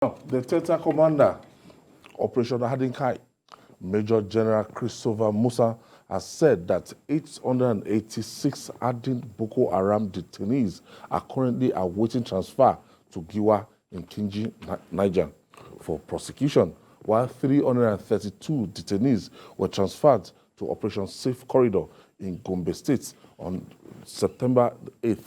Now, the Delta Commander, Operation Hardened, Major General Christopher Musa, has said that 886 Hardened Boko Haram detainees are currently awaiting transfer to Giwa in Kinji, Niger, for prosecution, while 332 detainees were transferred to Operation Safe Corridor in Gombe State on September 8,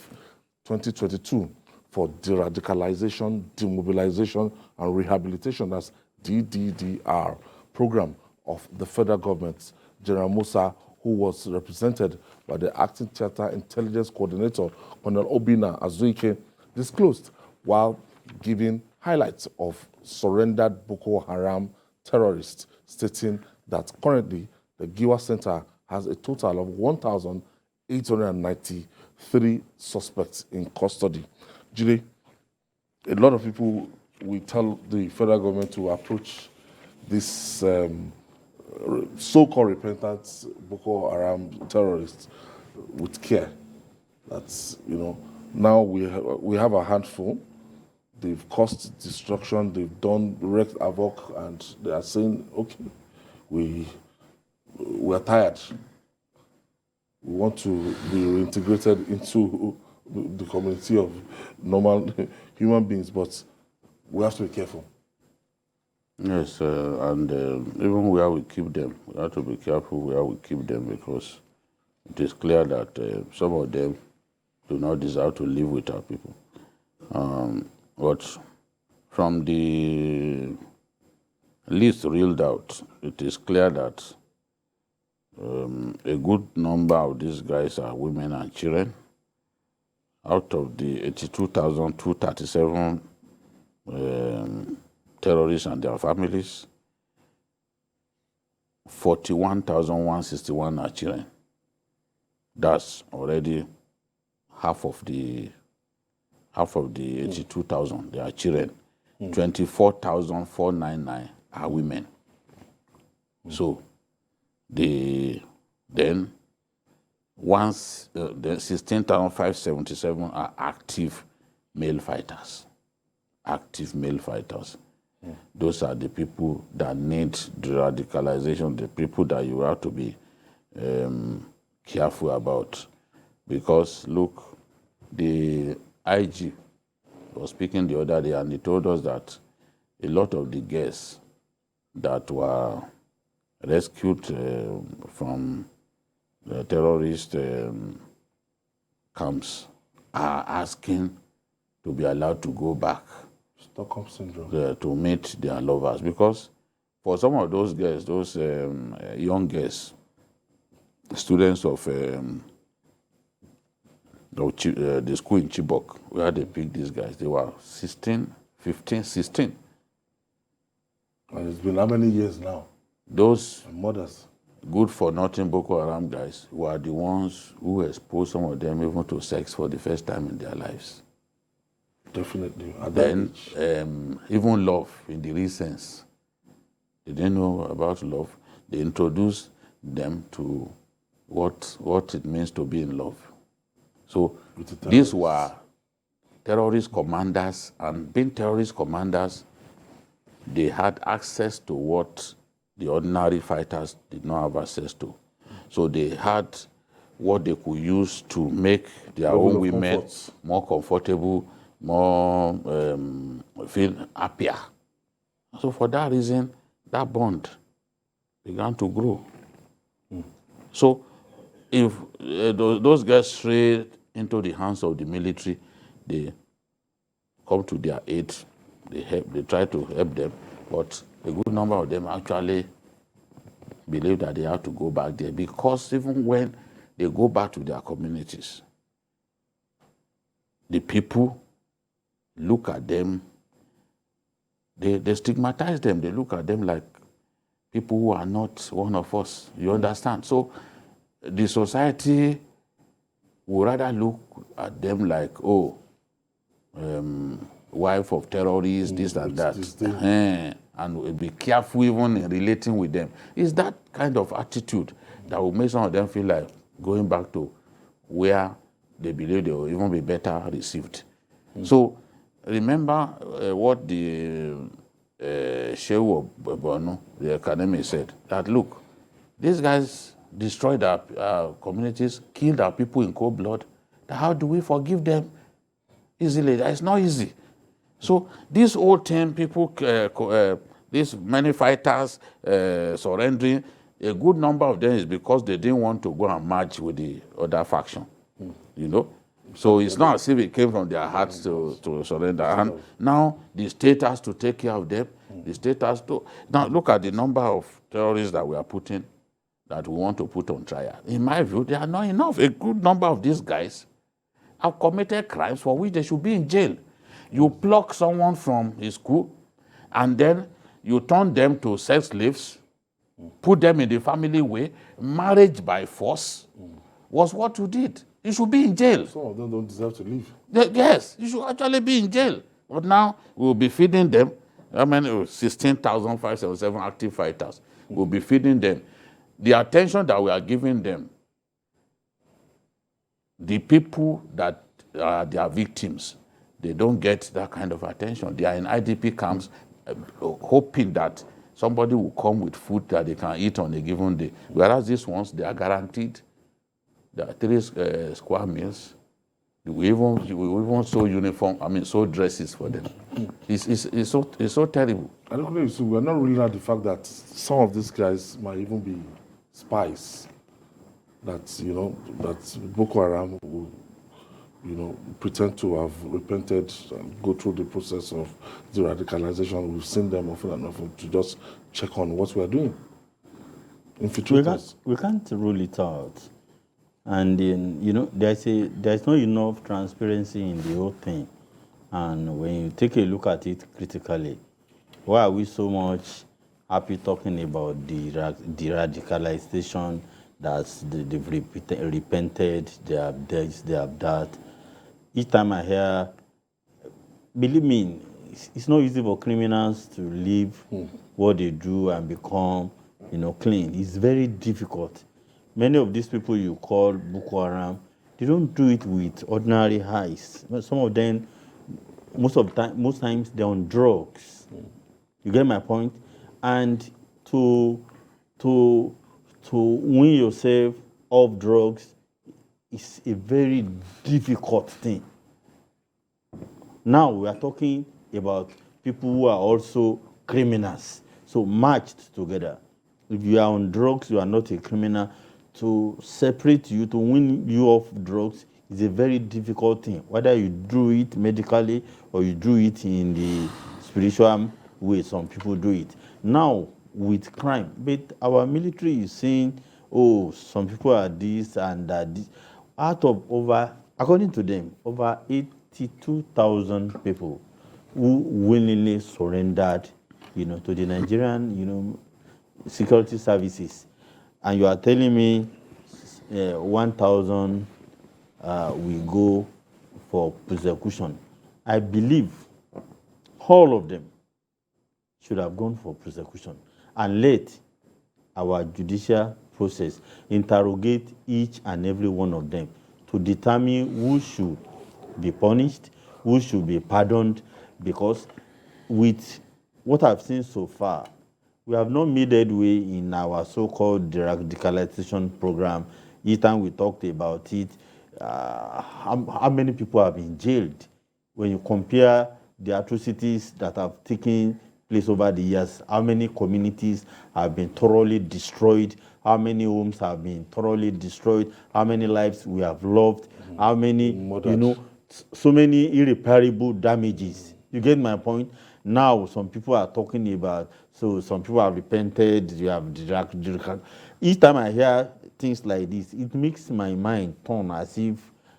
2022, for de-radicalization, demobilization, and rehabilitation, as DDDR program of the federal government. General Musa, who was represented by the acting theater intelligence coordinator, Colonel Obina Azuike, disclosed while giving highlights of surrendered Boko Haram terrorists, stating that currently the Giwa Center has a total of 1,893 suspects in custody. Julie, a lot of people will tell the federal government to approach this so-called repentant Boko Haram terrorists with care. That's, now we have a handful. They've caused destruction, they've done wreaked havoc, and they are saying, okay, we're tired. We want to be reintegrated into the community of normal human beings, but we have to be careful. Yes, and even where we keep them, we have to be careful where we keep them, because it is clear that some of them do not deserve to live with our people. But from the list reeled out, it is clear that a good number of these guys are women and children. Out of the 82,237 terrorists and their families, 41,161 are children. That's already half of the 82,000. They are children. 24,499 are women. So then 16,577 are active male fighters. Active male fighters. Those are the people that need de-radicalization, the people that you have to be careful about. Because, look, the IG was speaking the other day, and he told us that a lot of the girls that were rescued from the terrorist camps are asking to be allowed to go back. Stockholm syndrome. To meet their lovers, because for some of those girls, those young girls, students of the school in Chibok, where they picked these guys, they were 16, 15, 16. And it's been how many years now? Those mothers, good-for-nothing Boko Haram guys were the ones who exposed some of them even to sex for the first time in their lives. Definitely. Then, even love in the real sense. They didn't know about love. They introduced them to what it means to be in love. So these were terrorist commanders, and being terrorist commanders, they had access to what the ordinary fighters did not have access to. So they had what they could use to make their own women more comfortable, more feel happier. So for that reason, that bond began to grow. So if those guys strayed into the hands of the military, they come to their aid, they try to help them, but a good number of them actually believe that they have to go back there, because even when they go back to their communities, the people look at them, they stigmatize them. They look at them like people who are not one of us. You understand? So the society would rather look at them like, wife of terrorists, this and that. And we'll be careful even in relating with them. It's that kind of attitude that will make some of them feel like going back to where they believe they will even be better received. So remember what the Shehu of Borno, the academy, said, that look, these guys destroyed our communities, killed our people in cold blood. How do we forgive them easily? It's not easy. So these old 10 people, these many fighters surrendering, a good number of them is because they didn't want to go and march with the other faction, you know. So it's not as if it came from their hearts to surrender. And now the state has to take care of them. The state has to. Now look at the number of terrorists that we are putting, that we want to put on trial. In my view, they are not enough. A good number of these guys have committed crimes for which they should be in jail. You pluck someone from his school, and then you turn them to sex slaves, put them in the family way. Marriage by force was what you did. You should be in jail. Some of them don't deserve to live. Yes, you should actually be in jail. But now we'll be feeding them. How many? 16,577 active fighters. We'll be feeding them. The attention that we are giving them, the people that are their victims, they don't get that kind of attention. They are in IDP camps hoping that somebody will come with food that they can eat on a given day. Whereas these ones, they are guaranteed. There are 3 square meals. We even sew uniform, sew dresses for them. It's so terrible. I don't know, so we're not ruling out the fact that some of these guys might even be spies. That, that Boko Haram will, pretend to have repented and go through the process of de-radicalization. We've seen them often and often to just check on what we're doing. Infiltrators. We can't rule it out. And there's not enough transparency in the whole thing. And when you take a look at it critically, why are we so much happy talking about the radicalization, that they've repented, they have this, they have that? Each time I hear, believe me, it's not easy for criminals to leave what they do and become, clean. It's very difficult. Many of these people you call Boko Haram, they don't do it with ordinary highs. Some of them, most times, they're on drugs. You get my point? And to win yourself off drugs is a very difficult thing. Now we are talking about people who are also criminals, so matched together. If you are on drugs, you are not a criminal. To separate you, to win you off drugs, is a very difficult thing. Whether you do it medically or you do it in the spiritual way, some people do it. Now, with crime, but our military is saying, oh, some people are this and that. This. Out of according to them, over 82,000 people who willingly surrendered, to the Nigerian, security services. And you are telling me 1,000 will go for prosecution. I believe all of them should have gone for prosecution and let our judicial process interrogate each and every one of them to determine who should be punished, who should be pardoned, because with what I've seen so far, we have not made headway in our so-called radicalization program. Each time we talked about it, how many people have been jailed? When you compare the atrocities that have taken place over the years, how many communities have been thoroughly destroyed, how many homes have been thoroughly destroyed, how many lives we have lost, how many, so many irreparable damages. You get my point? Now, some people are talking about, so some people have repented, you have each time I hear things like this, it makes my mind turn as if,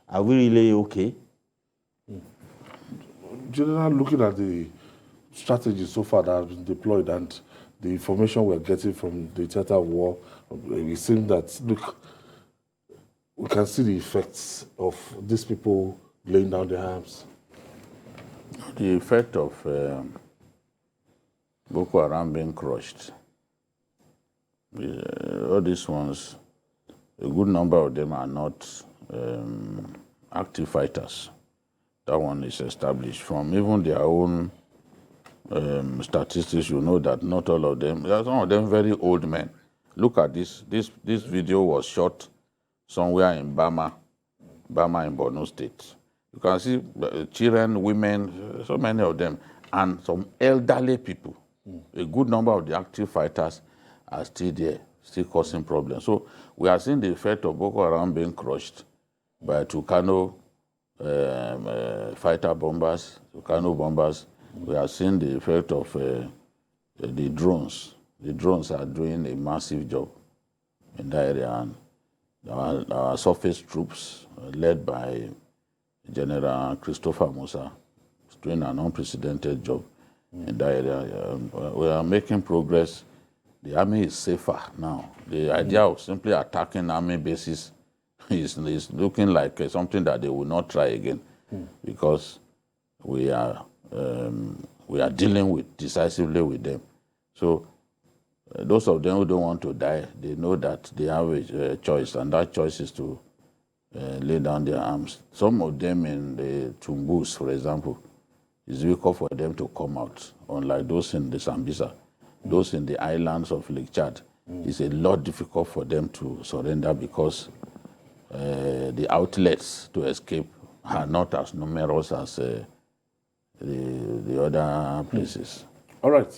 are we really okay? General, looking at the strategy so far that has been deployed and the information we're getting from the theater of war, it seems that, look, we can see the effects of these people laying down their arms. The effect of Boko Haram being crushed, all these ones, a good number of them are not active fighters. That one is established. From even their own statistics, you know that not all of them, there are some of them very old men. Look at this. This video was shot somewhere in Bama in Borno State. You can see children, women, so many of them, and some elderly people. A good number of the active fighters are still there, still causing problems. So we are seeing the effect of Boko Haram being crushed by Tucano fighter bombers, Tucano bombers. We are seeing the effect of the drones. The drones are doing a massive job in that area. And our surface troops, led by General Christopher Musa, is doing an unprecedented job in that area. We are making progress. The army is safer now. The idea of simply attacking army bases is looking like something that they will not try again, because we are dealing decisively with them. So those of them who don't want to die, they know that they have a choice, and that choice is to lay down their arms. Some of them in the Tumbus, for example, it's difficult for them to come out, unlike those in the Sambisa. Those in the islands of Lake Chad, it's a lot difficult for them to surrender, because the outlets to escape are not as numerous as the other places. All right.